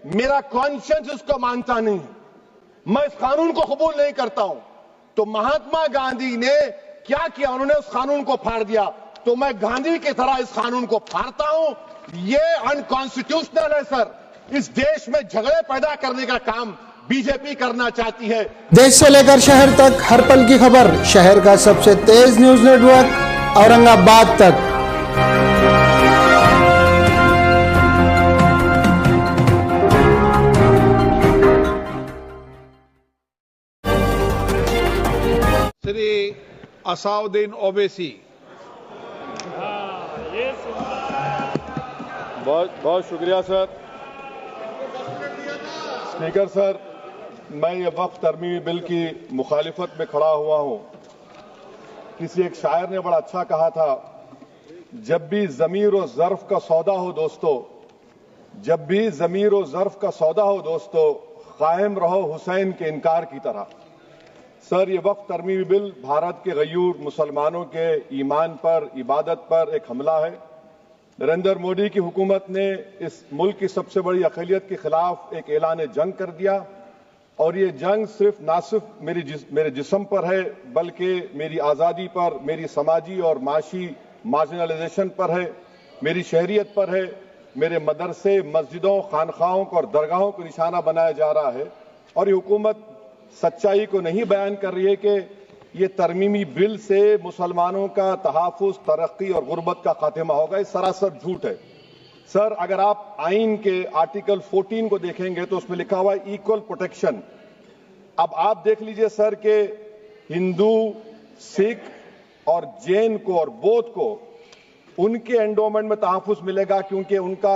मेरा कॉन्शियंस इसको मानता नहीं है, मैं इस कानून को कबूल नहीं करता हूं। तो महात्मा गांधी ने क्या किया, उन्होंने उस कानून को फाड़ दिया, तो मैं गांधी की तरह इस कानून को फाड़ता हूं। ये अनकॉन्स्टिट्यूशनल है सर। इस देश में झगड़े पैदा करने का काम बीजेपी करना चाहती है। देश से लेकर शहर तक हर पल की खबर, शहर का सबसे तेज न्यूज नेटवर्क औरंगाबाद तक। श्री असाउद्दीन ओवैसी। बहुत शुक्रिया सर। स्पीकर सर, मैं ये वक्फ तरमीमी बिल की मुखालिफत में खड़ा हुआ हूं। किसी एक शायर ने बड़ा अच्छा कहा था, जब भी ज़मीर और ज़र्फ का सौदा हो दोस्तों, जब भी ज़मीर और ज़र्फ का सौदा हो दोस्तों, कायम रहो हुसैन के इनकार की तरह। सर, ये वक्फ तरमीमी बिल भारत के गयूर मुसलमानों के ईमान पर, इबादत पर एक हमला है। नरेंद्र मोदी की हुकूमत ने इस मुल्क की सबसे बड़ी अक़लियत के खिलाफ एक ऐलान जंग कर दिया, और ये जंग ना सिर्फ मेरे जिस्म पर है, बल्कि मेरी आज़ादी पर, मेरी समाजी और माशी मार्जिनलाइजेशन पर है, मेरी शहरियत पर है, मेरे मदरसे, मस्जिदों, खानखाहों को और दरगाहों को निशाना बनाया जा रहा है। और ये हुकूमत सच्चाई को नहीं बयान कर रही है कि ये तरमीमी बिल से मुसलमानों का तहफ़्फ़ुज़, तरक्की और गुर्बत का खात्मा होगा। ये सरासर झूठ है। सर, अगर आप आइन के आर्टिकल 14 को देखेंगे तो उसमें लिखा हुआ है इक्वल प्रोटेक्शन। अब आप देख लीजिए सर कि हिंदू, सिख और जैन को और बौद्ध को उनके एंडोमेंट में तहफ़्फ़ुज़ मिलेगा, क्योंकि उनका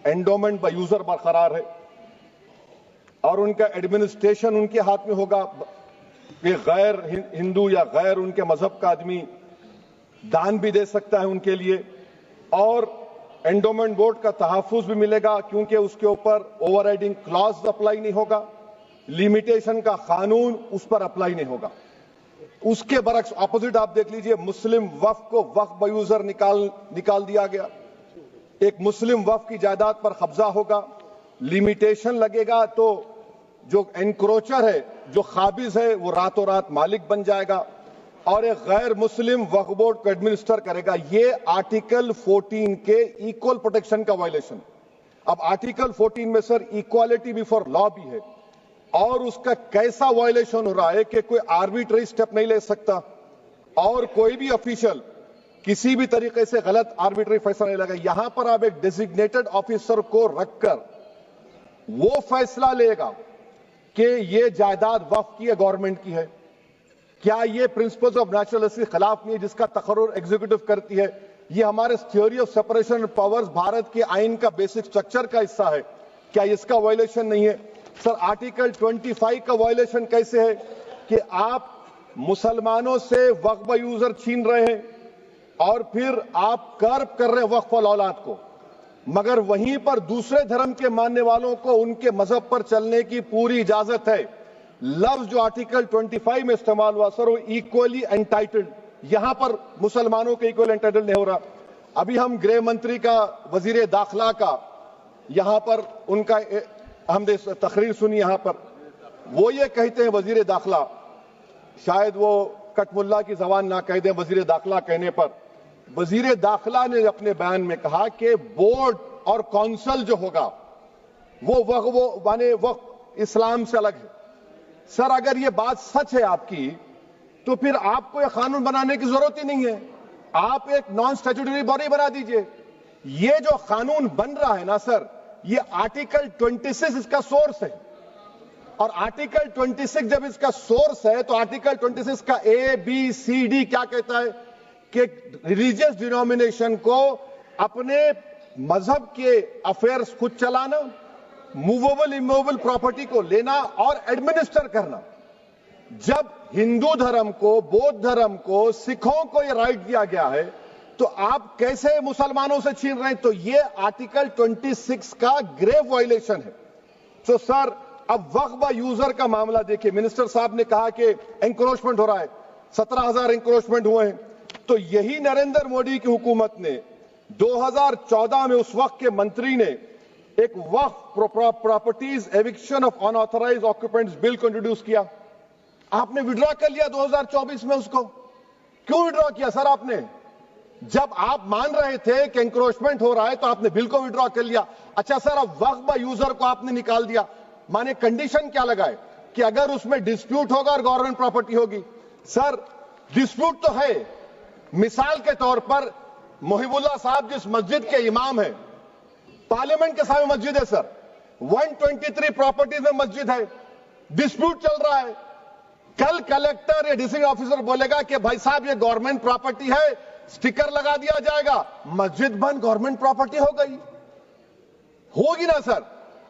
एंडोमेंट बाय यूजर बरकरार है और उनका एडमिनिस्ट्रेशन उनके हाथ में होगा। कि गैर हिंदू या गैर उनके मजहब का आदमी दान भी दे सकता है उनके लिए, और एंडोमेंट बोर्ड का तहफ़्फ़ुज़ भी मिलेगा, क्योंकि उसके ऊपर ओवरराइडिंग क्लॉज अप्लाई नहीं होगा, लिमिटेशन का कानून उस पर अप्लाई नहीं होगा। उसके बरक्स ऑपोजिट आप देख लीजिए, मुस्लिम वक्फ को वक्फ बाय यूजर निकाल दिया गया। एक मुस्लिम वक्फ की जायदाद पर कब्जा होगा, लिमिटेशन लगेगा, तो जो एनक्रोचर है, जो खाबिज है, वो रातों रात मालिक बन जाएगा और एक गैर मुस्लिम वक्फ बोर्ड को एडमिनिस्टर करेगा। ये आर्टिकल 14 के इक्वल प्रोटेक्शन का वायलेशन। अब आर्टिकल 14 में सर इक्वालिटी बिफोर लॉ भी है, और उसका कैसा वायलेशन हो रहा है कि कोई आर्बिट्ररी स्टेप नहीं ले सकता, और कोई भी ऑफिशियल किसी भी तरीके से गलत आर्बिट्ररी फैसला नहीं लेगा। यहां पर आप एक डेजिग्नेटेड ऑफिसर को रखकर वो फैसला लेगा कि ये जायदाद वक्फ की है, गवर्नमेंट की है। क्या ये प्रिंसिपल्स ऑफ नेचुरल के खिलाफ नहीं है, जिसका तकर्रुर एग्जीक्यूटिव करती है? ये हमारे theory of separation of powers, Bharat के आइन का बेसिक स्ट्रक्चर का हिस्सा है। क्या इसका वायलेशन नहीं है? सर, आर्टिकल 25 का वायलेशन कैसे है कि आप मुसलमानों से वक्फ बाय यूजर छीन रहे हैं और फिर आप कर्ब कर रहे हैं वक्फ वाल औलाद को, मगर वहीं पर दूसरे धर्म के मानने वालों को उनके मजहब पर चलने की पूरी इजाजत है। लफ्ज जो आर्टिकल 25 में इस्तेमाल हुआ सर, वो इक्वली एंटाइटल्ड, यहां पर मुसलमानों के इक्वल एंटाइटल्ड नहीं हो रहा। अभी हम गृह मंत्री का, वजीर दाखिला का यहां पर उनका हमने तकरीर सुनी, यहां पर वो ये कहते हैं, वजीर दाखिला, शायद वो कटमुल्ला की जबान ना कह दें, वजीर दाखिला कहने पर वजीर दाखिला ने अपने बयान में कहा कि बोर्ड और काउंसिल जो होगा वो माने वक्फ इस्लाम से अलग है। सर, अगर ये बात सच है आपकी, तो फिर आपको यह कानून बनाने की जरूरत ही नहीं है। आप एक नॉन स्टैट्यूटरी बॉडी बना दीजिए। ये जो कानून बन रहा है ना सर, ये आर्टिकल 26 इसका सोर्स है, और आर्टिकल 26 जब इसका सोर्स है तो आर्टिकल 26 का ABCD क्या कहता है कि रिलीजियस डिनोमिनेशन को अपने मजहब के अफेयर्स खुद चलाना, मूवेबल इमूवेबल प्रॉपर्टी को लेना और एडमिनिस्टर करना। जब हिंदू धर्म को, बौद्ध धर्म को, सिखों को यह राइट दिया गया है, तो आप कैसे मुसलमानों से छीन रहे हैं? तो ये आर्टिकल 26 का ग्रेव वायलेशन है। तो सर, अब वक्फ बाय यूजर का मामला देखिए, मिनिस्टर साहब ने कहा कि एंक्रोचमेंट हो रहा है, 17,000 एंक्रोचमेंट हुए हैं। तो यही नरेंद्र मोदी की हुकूमत ने 2014 में उस वक्त के मंत्री ने एक Waqf properties eviction of unauthorised occupants bill को इंट्रोड्यूस किया। आपने विड्रॉ कर लिया 2024 में उसको। क्यों विड्रॉ किया सर आपने? जब आप मान रहे थे कि एंक्रोचमेंट हो रहा है तो आपने बिल को विड्रॉ कर लिया। अच्छा सर, अब वक्फ बाय यूजर को आपने निकाल दिया। माने कंडीशन क्या लगाए कि अगर उसमें डिस्प्यूट होगा और गवर्नमेंट प्रॉपर्टी होगी। सर डिस्प्यूट तो है। मिसाल के तौर पर मोहिबुल्लाह साहब जिस मस्जिद के इमाम है, पार्लियामेंट के सामने मस्जिद है सर, 123 प्रॉपर्टीज में मस्जिद है, डिस्प्यूट चल रहा है। कल कलेक्टर या डिस्ट्रिक्ट ऑफिसर बोलेगा कि भाई साहब ये गवर्नमेंट प्रॉपर्टी है, स्टिकर लगा दिया जाएगा, मस्जिद बंद, गवर्नमेंट प्रॉपर्टी हो गई। होगी ना सर?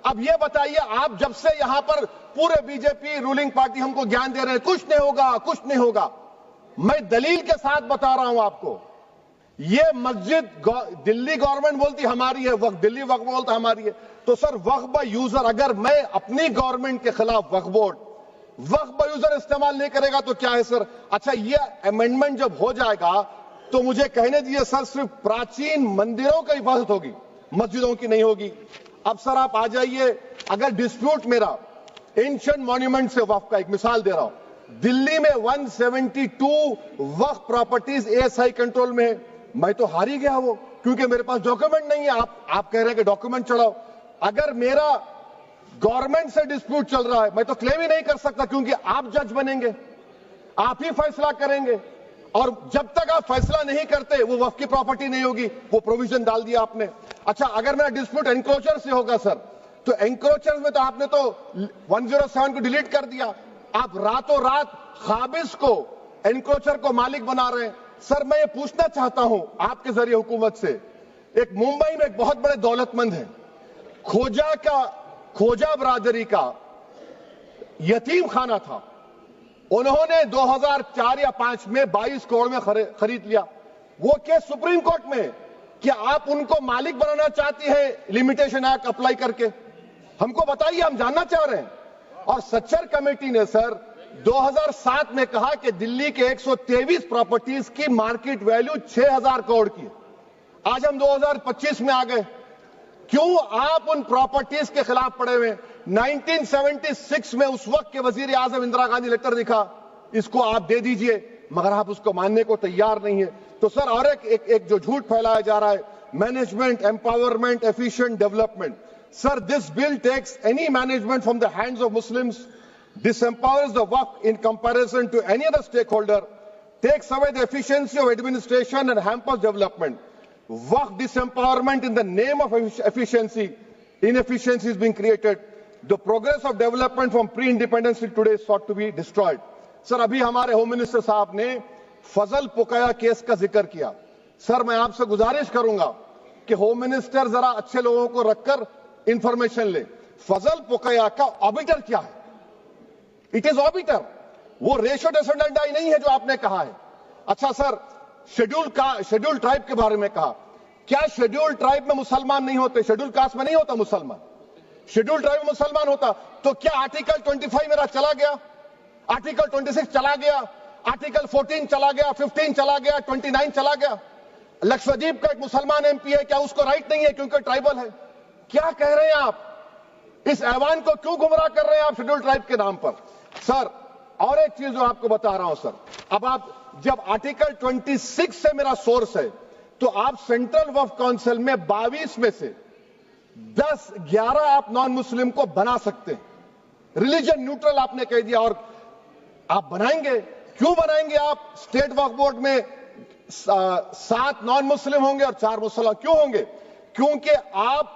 अब ये बताइए, आप जब से यहां पर पूरे बीजेपी रूलिंग पार्टी हमको ज्ञान दे रहे हैं कुछ नहीं होगा, कुछ नहीं होगा। मैं दलील के साथ बता रहा हूं आपको, ये मस्जिद दिल्ली गवर्नमेंट बोलती हमारी है, वक्फ दिल्ली वक्फ बोलता हमारी है। तो सर वक्फ बाय यूजर, अगर मैं अपनी गवर्नमेंट के खिलाफ वक्फ बोर्ड वक्फ बाय यूजर इस्तेमाल नहीं करेगा तो क्या है सर? अच्छा, ये अमेंडमेंट जब हो जाएगा तो मुझे कहने दीजिए सर, सिर्फ प्राचीन मंदिरों की हिफाजत होगी, मस्जिदों की नहीं होगी। अब सर आप आ जाइए, अगर डिस्प्यूट मेरा एंशिएंट मॉन्यूमेंट से वक्फ का, एक मिसाल दे रहा हूं, दिल्ली में 172 वक्फ प्रॉपर्टीज एएसआई कंट्रोल में है। मैं तो हार ही गया वो, क्योंकि मेरे पास डॉक्यूमेंट नहीं है। आप कह रहे हैं कि डॉक्यूमेंट चढ़ाओ। अगर मेरा गवर्नमेंट से डिस्प्यूट चल रहा है, मैं तो क्लेम ही नहीं कर सकता, क्योंकि आप जज बनेंगे, आप ही फैसला करेंगे, और जब तक आप फैसला नहीं करते वो वक्फ की प्रॉपर्टी नहीं होगी। वो प्रोविजन डाल दिया आपने। अच्छा, अगर मेरा डिस्प्यूट एनक्रोचर से होगा सर, तो एनक्रोचर में तो आपने तो 107 को डिलीट कर दिया। आप रातों रात खाबिज को, एनक्रोचर को मालिक बना रहे हैं। सर मैं ये पूछना चाहता हूं आपके जरिए हुकूमत से, एक मुंबई में एक बहुत बड़े दौलतमंद है, खोजा बरादरी का यतीम खाना था, उन्होंने 2004 या 5 में 22 करोड़ में खरीद लिया। वो केस सुप्रीम कोर्ट में कि आप उनको मालिक बनाना चाहती है लिमिटेशन एक्ट अप्लाई करके, हमको बताइए, हम जानना चाह रहे हैं। और सच्चर कमेटी ने सर 2007 में कहा कि दिल्ली के 123 प्रॉपर्टीज की मार्केट वैल्यू 6000 करोड़ की। आज हम 2025 में आ गए, क्यों आप उन प्रॉपर्टीज के खिलाफ पड़े हुए? 1976 में उस वक्त के वजीर आजम इंदिरा गांधी लेटर लिखा, इसको आप दे दीजिए, मगर आप उसको मानने को तैयार नहीं है। तो सर और एक जो झूठ फैलाया जा रहा है, management empowerment efficient development. Sir this bill takes any management from the hands of Muslims, disempowers the waqf in comparison to any other stakeholder, takes away the efficiency of administration and hampers development. Waqf disempowerment in the name of efficiency, inefficiency is being created. The progress of development from pre-independence till today is sought to be destroyed. Sir अभी हमारे home minister साहब ने फजल पुकाया case का जिक्र किया। Sir मैं आपसे गुजारिश करूंगा कि होम मिनिस्टर जरा अच्छे लोगों को रखकर इंफॉर्मेशन ले। फजल पुकाया का ऑबिटर क्या है? इट इज ऑबिटर, वो रेशो डेसिडेंडाई नहीं है जो आपने कहा है। अच्छा सर, शेड्यूल ट्राइब के बारे में कहा, क्या शेड्यूल ट्राइब में मुसलमान नहीं होते? शेड्यूल कास्ट में नहीं होता मुसलमान, शेड्यूल ट्राइब में मुसलमान होता। तो क्या आर्टिकल 25 मेरा चला गया, आर्टिकल 26 चला गया, आर्टिकल 14 चला गया, 15 चला गया, 29 चला गया? लक्षद्वीप का एक मुसलमान एमपी है, क्या उसको राइट नहीं है क्योंकि ट्राइबल है? क्या कह रहे हैं आप? इस ऐवान को क्यों गुमराह कर रहे हैं आप शेड्यूल ट्राइब के नाम पर? सर और एक चीज जो आपको बता रहा हूं सर, अब आप जब आर्टिकल 26 से मेरा सोर्स है, तो आप सेंट्रल वक्फ काउंसिल में 22 में से 11 आप नॉन मुस्लिम को बना सकते हैं। रिलीजन न्यूट्रल आपने कह दिया, और आप बनाएंगे, क्यों बनाएंगे आप? स्टेट वक्फ बोर्ड में 7 नॉन मुस्लिम होंगे और 4 मुसलमान। क्यों होंगे? क्योंकि आप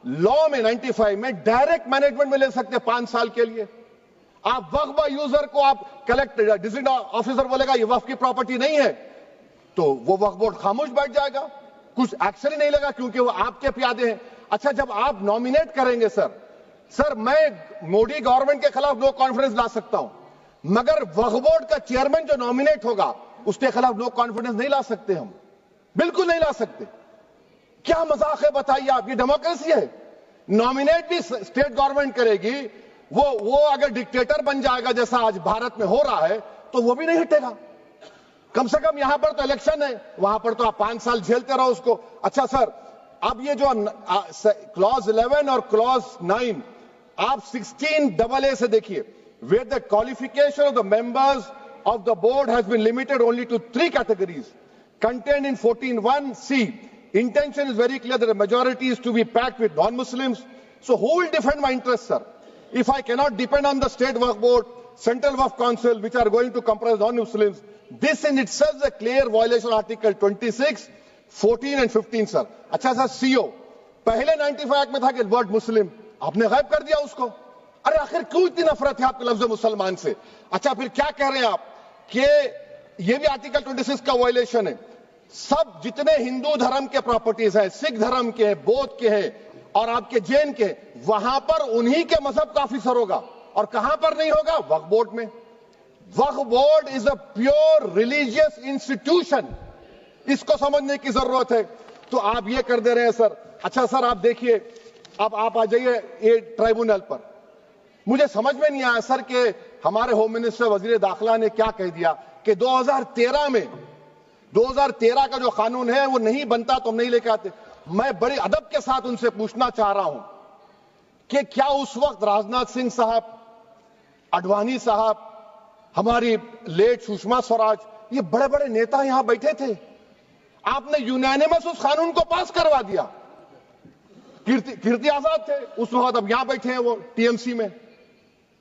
लॉ में 95 में डायरेक्ट मैनेजमेंट में ले सकते हैं 5 साल के लिए। आप वक्फ बाय यूजर को आप कलेक्टर डिस्ट्रिक्ट ऑफिसर बोलेगा ये वक्फ की प्रॉपर्टी नहीं है, तो वो वक्फ बोर्ड खामोश बैठ जाएगा, कुछ एक्शन ही नहीं लेगा, क्योंकि वो आपके प्यादे हैं। अच्छा, जब आप नॉमिनेट करेंगे सर मैं मोदी गवर्नमेंट के खिलाफ नो कॉन्फिडेंस ला सकता हूं, मगर वक्फ बोर्ड का चेयरमैन जो नॉमिनेट होगा उसके खिलाफ नो कॉन्फिडेंस नहीं ला सकते, हम बिल्कुल नहीं ला सकते। क्या मजाक है बताइए आप? ये डेमोक्रेसी है। नॉमिनेट भी स्टेट गवर्नमेंट करेगी, वो अगर डिक्टेटर बन जाएगा जैसा आज भारत में हो रहा है तो वो भी नहीं हटेगा। कम से कम यहां पर तो इलेक्शन है, वहां पर तो आप 5 साल झेलते रहो उसको। अच्छा सर, अब ये जो क्लॉज 11 और क्लॉज 9 आप 16AA से देखिए, where the qualification of the members of the board has been limited only to 3 categories contained in 14(1)(c). Intention is very clear that the majority is to be packed with non-Muslims. So who will defend my interests, sir? If I cannot depend on the state Waqf board, central Waqf council, which are going to comprise non-Muslims, this in itself is a clear violation of Article 26, 14 and 15, sir. अच्छा sir, CO पहले 95 act में था कि word मुस्लिम, आपने गायब कर दिया उसको। अरे आखिर क्यों इतनी नफरत है आपके लफ्ज मुसलमान से? अच्छा फिर क्या कह रहे हैं आप कि ये भी आर्टिकल 26 का वायलेशन है। सब जितने हिंदू धर्म के प्रॉपर्टीज हैं, सिख धर्म के हैं, बौद्ध के हैं और आपके जैन के, वहां पर उन्हीं के मजहब का ऑफिसर होगा। और कहां पर नहीं होगा? वक्फ बोर्ड में। Waqf board is a pure religious institution, इसको समझने की जरूरत है। तो आप ये कर दे रहे हैं सर। अच्छा सर, आप देखिए, अब आप आ जाइए ये ट्राइब्यूनल पर। मुझे समझ में नहीं आया सर कि हमारे होम मिनिस्टर वजीर दाखिला ने क्या कह दिया कि 2013 का जो कानून है वो नहीं बनता तो हम नहीं लेके आते। मैं बड़े अदब के साथ उनसे पूछना चाह रहा हूं कि क्या उस वक्त राजनाथ सिंह साहब, अडवाणी साहब, हमारी लेट सुषमा स्वराज, ये बड़े बड़े नेता यहां बैठे थे? आपने यूनानिमस उस कानून को पास करवा दिया। कीर्ति आजाद थे उस वक्त, अब यहां बैठे हैं वो टीएमसी में।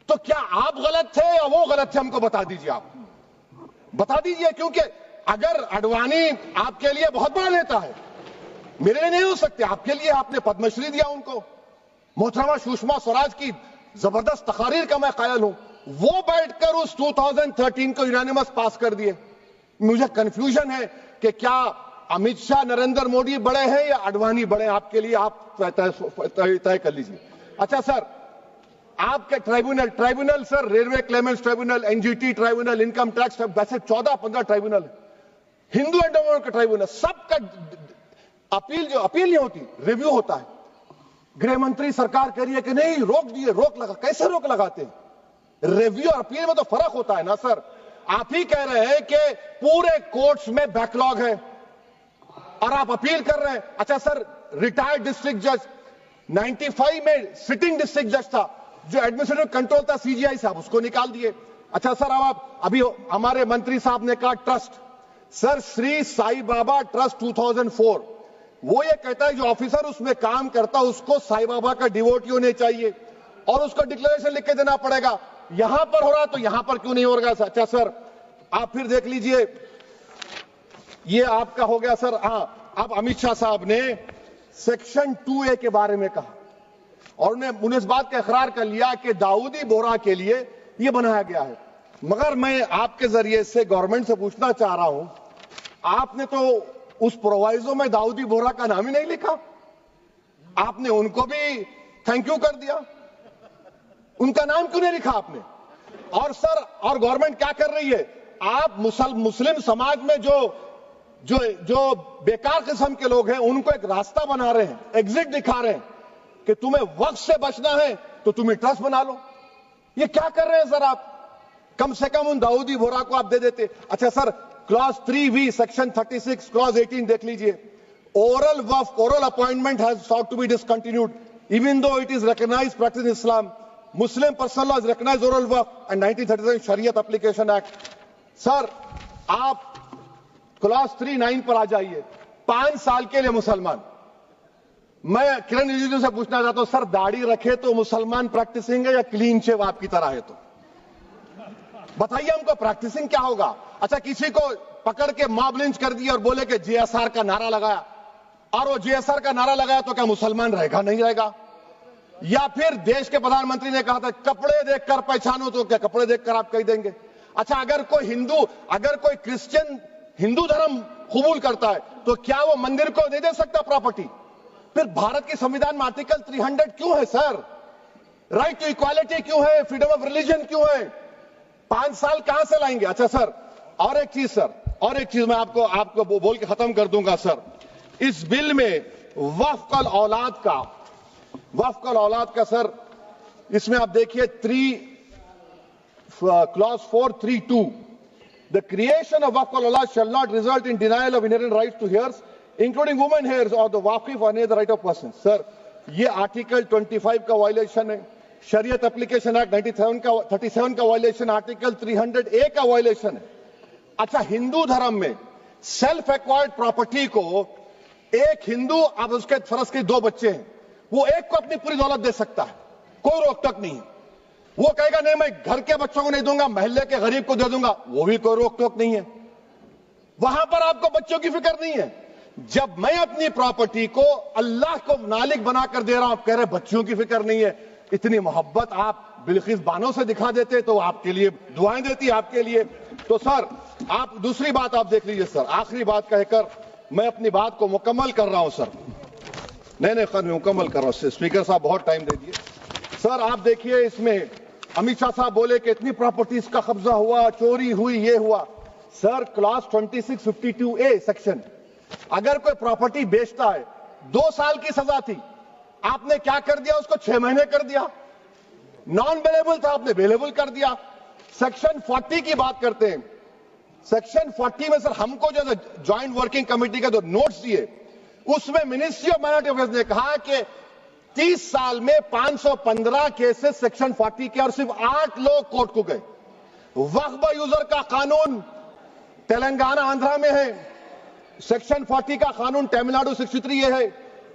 तो क्या आप गलत थे या वो गलत थे? हमको बता दीजिए, आप बता दीजिए। क्योंकि अगर अडवाणी आपके लिए बहुत बड़ा नेता है, मेरे लिए नहीं हो सकते, आपके लिए आपने पद्मश्री दिया उनको। मोहतरमा सुषमा स्वराज की जबरदस्त तकारीर का मैं कायल हूं, वो बैठकर उस 2013 को यूनानिमस पास कर दिए। मुझे कंफ्यूजन है कि क्या अमित शाह, नरेंद्र मोदी बड़े हैं या अडवाणी बड़े हैं? आपके लिए आप तय कर लीजिए। अच्छा सर, आपके tribunal sir, railway Clements tribunal, NGT tribunal, income tax, वैसे 14-15 ट्राइब्यूनल है। हिंदू एंडोमेंट का ट्राइब्यूनल, सबका अपील नहीं होती, रिव्यू होता है। गृह मंत्री सरकार कह रही है कि नहीं, रोक दिए, रोक लगा। कैसे रोक लगाते हैं? रिव्यू और अपील में तो फर्क होता है ना सर। आप ही कह रहे हैं कि पूरे कोर्ट्स में बैकलॉग है और आप अपील कर रहे हैं। अच्छा सर, रिटायर्ड डिस्ट्रिक्ट जज 95 में सिटिंग डिस्ट्रिक्ट जज था, जो एडमिनिस्ट्रेटिव कंट्रोल था सीजीआई साहब, उसको निकाल दिए। अच्छा सर, अब आप अभी हमारे मंत्री साहब ने कहा trust, sir Shri Sai Baba trust 2004, वो ये कहता है जो ऑफिसर उसमें काम करता उसको साई बाबा का डिवोटी होने चाहिए और उसको डिक्लेरेशन लिख के देना पड़ेगा। यहां पर हो रहा तो यहां पर क्यों नहीं हो रहा? अच्छा सर, आप फिर देख लीजिए, ये आपका हो गया सर। हां, अब अमित शाह साहब ने सेक्शन 2A के बारे में कहा और उन्हें इस बात का इकरार कर लिया कि दाऊदी बोहरा के लिए यह बनाया गया है। मगर मैं आपके जरिए से गवर्नमेंट से पूछना चाह रहा हूं, आपने तो उस प्रोवाइजो में दाऊदी बोहरा का नाम ही नहीं लिखा। आपने उनको भी थैंक यू कर दिया, उनका नाम क्यों नहीं लिखा आपने? और सर, और गवर्नमेंट क्या कर रही है? आप मुस्लिम समाज में जो बेकार किस्म के लोग हैं उनको एक रास्ता बना रहे हैं, एग्जिट दिखा रहे हैं कि तुम्हें वक्त से बचना है तो तुम्हें ट्रस्ट बना लो। ये क्या कर रहे हैं सर आप? कम से कम उन दाऊदी बोहरा को आप दे देते। अच्छा sir, clause 3V section 36 clause 18 देख लीजिए। Oral Waqf, oral appointment has sought to be discontinued even though it is recognized practice in Islam. Muslim personal law has recognized oral waqf and 1937 Shariat Application Act. Sir, आप clause 3(9) पर आ जाइए। 5 साल के लिए मुसलमान। मैं किरण रिजिजू से पूछना चाहता हूं, सर दाढ़ी रखे तो मुसलमान प्रैक्टिसिंग है या क्लीन शेव आपकी तरह है? तो बताइए हमको, प्रैक्टिसिंग क्या होगा? अच्छा, किसी को पकड़ के मॉब लिंच कर दिया और बोले कि JSR का नारा लगाया, और वो JSR का नारा लगाया तो क्या मुसलमान रहेगा? नहीं रहेगा। या फिर देश के प्रधानमंत्री ने कहा था कपड़े देखकर पहचानो, तो क्या कपड़े देखकर आप कह देंगे? अच्छा, अगर कोई क्रिश्चियन हिंदू धर्म कबूल करता है तो क्या वो मंदिर को नहीं दे सकता प्रॉपर्टी? फिर भारत के संविधान में आर्टिकल 300 क्यों है सर? राइट टू इक्वालिटी क्यों है? फ्रीडम ऑफ रिलीजन क्यों है? 5 साल कहां से लाएंगे? अच्छा सर, और एक चीज सर, और एक चीज मैं आपको बोल के खत्म कर दूंगा सर। इस बिल में वक्फ औलाद का सर, इसमें आप देखिए clause 4(3)(2), the creation of waqf al-awlad shall not result in denial of inherent rights to heirs including women hairs और द वाकिफ on the right of person. Sir, ये आर्टिकल 25 का वायलेशन है, शरीयत एप्लीकेशन एक्ट 37 का वायलेशन, आर्टिकल 300A का violation है। अच्छा, हिंदू धर्म में सेल्फ एक्वायर्ड प्रॉपर्टी को एक हिंदू, अब उसके फर्ज के 2 बच्चे हैं, वो एक को अपनी पूरी दौलत दे सकता है, कोई रोक टोक नहीं है। वो कहेगा नहीं मैं घर के बच्चों को नहीं दूंगा, मोहल्ले के गरीब को दे दूंगा, वो भी कोई रोक टोक नहीं है। वहां पर आपको बच्चों की फिक्र नहीं है। जब मैं अपनी प्रॉपर्टी को अल्लाह को मालिक बनाकर दे रहा हूं, आप कह रहे बच्चों की फिक्र नहीं है। इतनी मोहब्बत आप बिल्किस बानो से दिखा देते तो आपके लिए दुआएं देती आपके लिए। तो सर, आप दूसरी बात आप देख लीजिए सर, आखिरी बात कहकर मैं अपनी बात को मुकम्मल कर रहा हूं सर। नहीं खैर मैं मुकम्मल कर रहा हूं। स्पीकर साहब बहुत टाइम दे दिए। सर आप देखिए, इसमें अमित शाह साहब बोले कि इतनी प्रॉपर्टीज का कब्जा हुआ, चोरी हुई, ये हुआ। सर, क्लास 2652A सेक्शन, अगर कोई प्रॉपर्टी बेचता है 2 साल की सजा थी, आपने क्या कर दिया, उसको 6 महीने कर दिया। नॉन अवेलेबल था, आपने अवेलेबल कर दिया। सेक्शन 40 की बात करते हैं। सेक्शन 40 में सर हमको जो ज्वाइंट वर्किंग कमेटी का जो नोट्स दिए, उसमें मिनिस्ट्री ऑफ माइनॉरिटी अफेयर्स ने कहा कि 30 साल में 515 केसेस सेक्शन 40 के, और सिर्फ 8 लोग कोर्ट को गए। वक्फ यूजर का कानून तेलंगाना आंध्रा में है, सेक्शन 40 का कानून तमिलनाडु 63 है,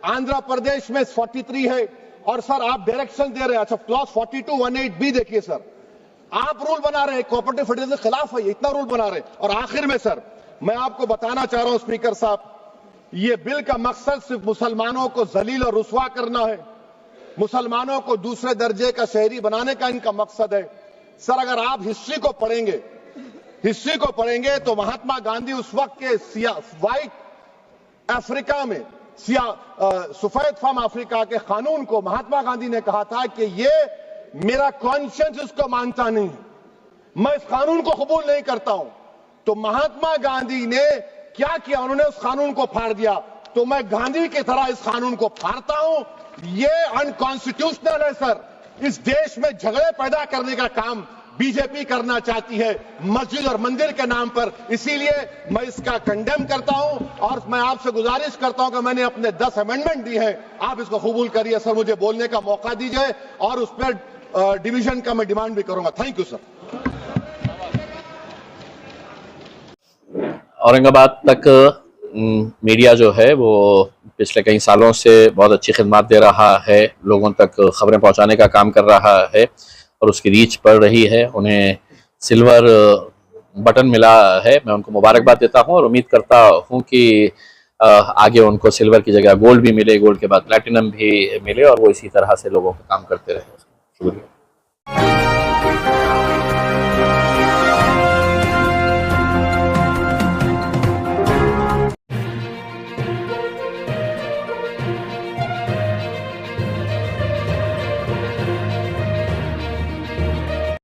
आंध्र प्रदेश में 43 है। और सर आप डायरेक्शन दे रहे हैं। अच्छा, क्लॉज 4218B देखिए सर, आप रूल बना रहे हैं, कोऑपरेटिव फेडरलिज्म के खिलाफ है, इतना रूल बना रहे हैं। और आखिर में सर मैं आपको बताना चाह रहा हूं स्पीकर साहब, ये बिल का मकसद सिर्फ मुसलमानों को जलील और रुस्वा करना है, मुसलमानों को दूसरे दर्जे का शहरी बनाने का इनका मकसद है। सर अगर आप हिस्ट्री को पढ़ेंगे तो महात्मा गांधी उस वक्त के व्हाइट अफ्रीका में सफेद फार्म अफ्रीका के कानून को महात्मा गांधी ने कहा था कि ये मेरा कॉन्शियंस इसको मानता नहीं है, मैं इस कानून को कबूल नहीं करता हूं। तो महात्मा गांधी ने क्या किया, उन्होंने उस कानून को फाड़ दिया। तो मैं गांधी की तरह इस कानून को फाड़ता हूं। ये अनकॉन्स्टिट्यूशनल है सर। इस देश में झगड़े पैदा करने का काम बीजेपी करना चाहती है मस्जिद और मंदिर के नाम पर, इसीलिए मैं इसका कंडेम करता हूं। और मैं आपसे गुजारिश करता हूं कि मैंने अपने 10 अमेंडमेंट दी हैं, आप इसको कबूल करिए सर, मुझे बोलने का मौका दीजिए और उस पर डिवीजन का मैं डिमांड भी करूंगा। Thank you sir. औरंगाबाद तक मीडिया जो है वो पिछले कई सालों से बहुत अच्छी खिदमत दे रहा है, लोगों तक खबरें पहुंचाने का काम कर रहा है और उसकी रीच बढ़ रही है। उन्हें सिल्वर बटन मिला है, मैं उनको मुबारकबाद देता हूं और उम्मीद करता हूं कि आगे उनको सिल्वर की जगह गोल्ड भी मिले, गोल्ड के बाद प्लैटिनम भी मिले और वो इसी तरह से लोगों का काम करते रहे। शुक्रिया।